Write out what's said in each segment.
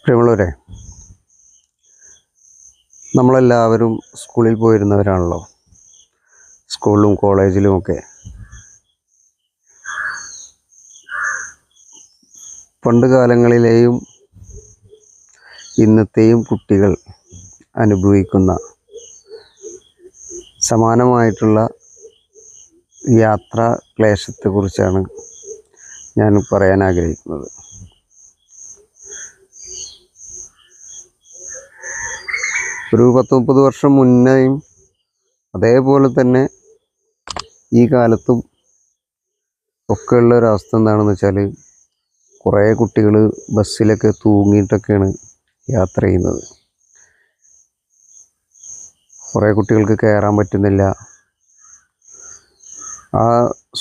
പ്രിയമുള്ളവരെ, നമ്മളെല്ലാവരും സ്കൂളിൽ പോയിരുന്നവരാണല്ലോ. സ്കൂളിലും കോളേജിലുമൊക്കെ പണ്ട് കാലങ്ങളിലെയും ഇന്നത്തെയും കുട്ടികൾ അനുഭവിക്കുന്ന സമാനമായിട്ടുള്ള യാത്രാ ക്ലേശത്തെക്കുറിച്ചാണ് ഞാൻ പറയാൻ ആഗ്രഹിക്കുന്നത്. ഒരു 10-30 വർഷം മുന്നേയും അതേപോലെ തന്നെ ഈ കാലത്തും ഒക്കെ ഉള്ള ഒരവസ്ഥ എന്താണെന്ന് വെച്ചാൽ, കുറേ കുട്ടികൾ ബസ്സിലൊക്കെ തൂങ്ങിയിട്ടൊക്കെയാണ് യാത്ര ചെയ്യുന്നത്. കുറേ കുട്ടികൾക്ക് കയറാൻ പറ്റുന്നില്ല. ആ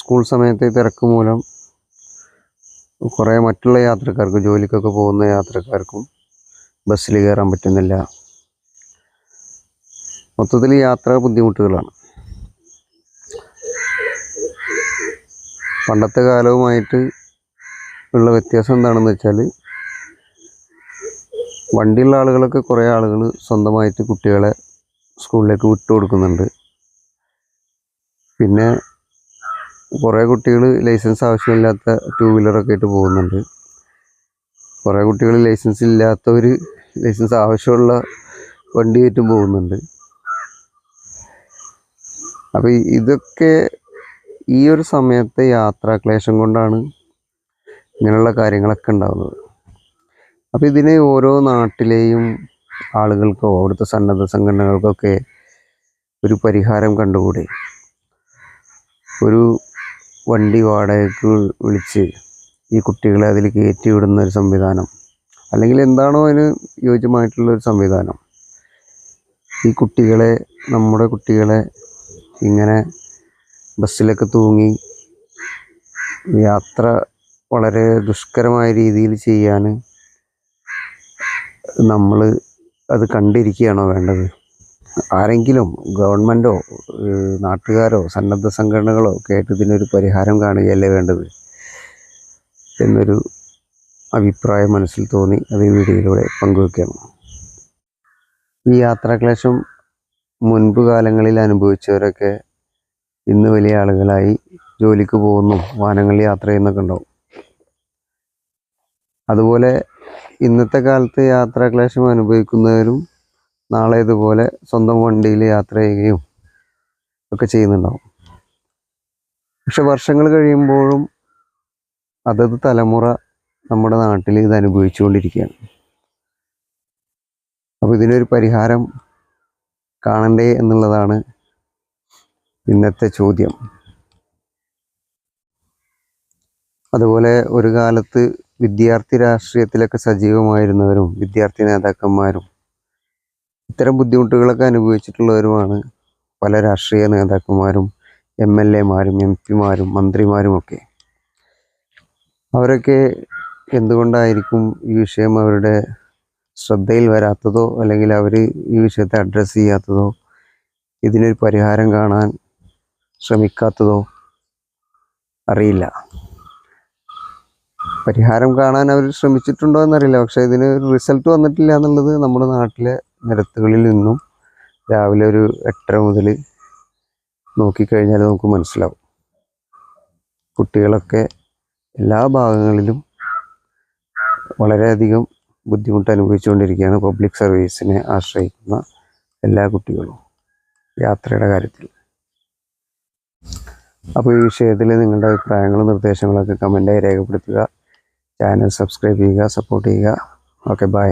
സ്കൂൾ സമയത്തെ തിരക്ക് മൂലം കുറേ മറ്റുള്ള യാത്രക്കാർക്കും, ജോലിക്കൊക്കെ പോകുന്ന യാത്രക്കാർക്കും ബസ്സിൽ കയറാൻ പറ്റുന്നില്ല. മൊത്തത്തിൽ യാത്രാ ബുദ്ധിമുട്ടുകളാണ്. പണ്ടത്തെ കാലവുമായിട്ട് ഉള്ള വ്യത്യാസം എന്താണെന്ന് വെച്ചാൽ, വണ്ടിയുള്ള ആളുകളൊക്കെ കുറേ ആളുകൾ സ്വന്തമായിട്ട് കുട്ടികളെ സ്കൂളിലേക്ക് വിട്ടു കൊടുക്കുന്നുണ്ട്. പിന്നെ കുറേ കുട്ടികൾ ലൈസൻസ് ആവശ്യമില്ലാത്ത 2 വീലറൊക്കെ ആയിട്ട് പോകുന്നുണ്ട്. കുറേ കുട്ടികൾ ലൈസൻസ് ഇല്ലാത്തവർ ലൈസൻസ് ആവശ്യമുള്ള വണ്ടിയായിട്ടും പോകുന്നുണ്ട്. അപ്പോൾ ഇതൊക്കെ ഈ ഒരു സമയത്തെ യാത്രാക്ലേശം കൊണ്ടാണ് ഇങ്ങനെയുള്ള കാര്യങ്ങളൊക്കെ ഉണ്ടാകുന്നത്. അപ്പോൾ ഇതിന് ഓരോ നാട്ടിലെയും ആളുകൾക്കോ അവിടുത്തെ സന്നദ്ധ സംഘടനകൾക്കൊക്കെ ഒരു പരിഹാരം കണ്ടുകൂടെ? ഒരു വണ്ടി വാടകയ്ക്ക് വിളിച്ച് ഈ കുട്ടികളെ അതിൽ കയറ്റി വിടുന്ന ഒരു സംവിധാനം, അല്ലെങ്കിൽ എന്താണോ അതിന് യോജ്യമായിട്ടുള്ളൊരു സംവിധാനം, ഈ കുട്ടികളെ, നമ്മുടെ കുട്ടികളെ ഇങ്ങനെ ബസ്സിലൊക്കെ തൂങ്ങി യാത്ര വളരെ ദുഷ്കരമായ രീതിയിൽ ചെയ്യാൻ നമ്മൾ അത് കണ്ടിരിക്കുകയാണോ വേണ്ടത്? ആരെങ്കിലും, ഗവൺമെൻറ്റോ നാട്ടുകാരോ സന്നദ്ധ സംഘടനകളോ ഒക്കെ ആയിട്ട് ഇതിനൊരു പരിഹാരം കാണുകയല്ലേ വേണ്ടത് എന്നൊരു അഭിപ്രായം മനസ്സിൽ തോന്നി അത് ഈ വീഡിയോയിലൂടെ പങ്കുവയ്ക്കുകയാണ്. ഈ യാത്രാക്ലേശം മുൻപ് കാലങ്ങളിൽ അനുഭവിച്ചവരൊക്കെ ഇന്ന് വലിയ ആളുകളായി ജോലിക്ക് പോകുന്നു, വാഹനങ്ങളിൽ യാത്ര ചെയ്യുന്നൊക്കെ ഉണ്ടാവും. അതുപോലെ ഇന്നത്തെ കാലത്ത് യാത്രാക്ലേശം അനുഭവിക്കുന്നവരും നാളെ ഇതുപോലെ സ്വന്തം വണ്ടിയിൽ യാത്ര ചെയ്യുകയും ഒക്കെ ചെയ്യുന്നുണ്ടാവും. പക്ഷെ വർഷങ്ങൾ കഴിയുമ്പോഴും അതത് തലമുറ നമ്മുടെ നാട്ടിൽ ഇത് അനുഭവിച്ചുകൊണ്ടിരിക്കുകയാണ്. അപ്പോൾ ഇതിനൊരു പരിഹാരം കാണണ്ടേ എന്നുള്ളതാണ് ഇന്നത്തെ ചോദ്യം. അതുപോലെ ഒരു കാലത്ത് വിദ്യാർത്ഥി രാഷ്ട്രീയത്തിലൊക്കെ സജീവമായിരുന്നവരും വിദ്യാർത്ഥി നേതാക്കന്മാരും ഇത്തരം ബുദ്ധിമുട്ടുകളൊക്കെ അനുഭവിച്ചിട്ടുള്ളവരുമാണ് പല രാഷ്ട്രീയ നേതാക്കന്മാരും, MLA മാരും MP മാരും മന്ത്രിമാരുമൊക്കെ. അവരൊക്കെ എന്തുകൊണ്ടായിരിക്കും ഈ വിഷയം അവരുടെ ശ്രദ്ധയിൽ വരാത്തതോ, അല്ലെങ്കിൽ അവർ ഈ വിഷയത്തെ അഡ്രസ്സ് ചെയ്യാത്തതോ, ഇതിനൊരു പരിഹാരം കാണാൻ ശ്രമിക്കാത്തതോ അറിയില്ല. പരിഹാരം കാണാൻ അവർ ശ്രമിച്ചിട്ടുണ്ടോ എന്നറിയില്ല. പക്ഷേ ഇതിന് ഒരു റിസൾട്ട് വന്നിട്ടില്ല എന്നുള്ളത് നമ്മുടെ നാട്ടിലെ നിരത്തുകളിൽ നിന്നും രാവിലെ ഒരു 8:30 മുതൽ നോക്കിക്കഴിഞ്ഞാൽ നമുക്ക് മനസ്സിലാവും. കുട്ടികളൊക്കെ എല്ലാ ഭാഗങ്ങളിലും വളരെയധികം ബുദ്ധിമുട്ട് അനുഭവിച്ചുകൊണ്ടിരിക്കുകയാണ്. പബ്ലിക് സർവീസിനെ ആശ്രയിക്കുന്ന എല്ലാ കുട്ടികളും യാത്രയുടെ കാര്യത്തിൽ. അപ്പോൾ ഈ വിഷയത്തിൽ നിങ്ങളുടെ അഭിപ്രായങ്ങളും നിർദ്ദേശങ്ങളൊക്കെ കമൻറ്റായി രേഖപ്പെടുത്തുക. ചാനൽ സബ്സ്ക്രൈബ് ചെയ്യുക, സപ്പോർട്ട് ചെയ്യുക. Okay, by.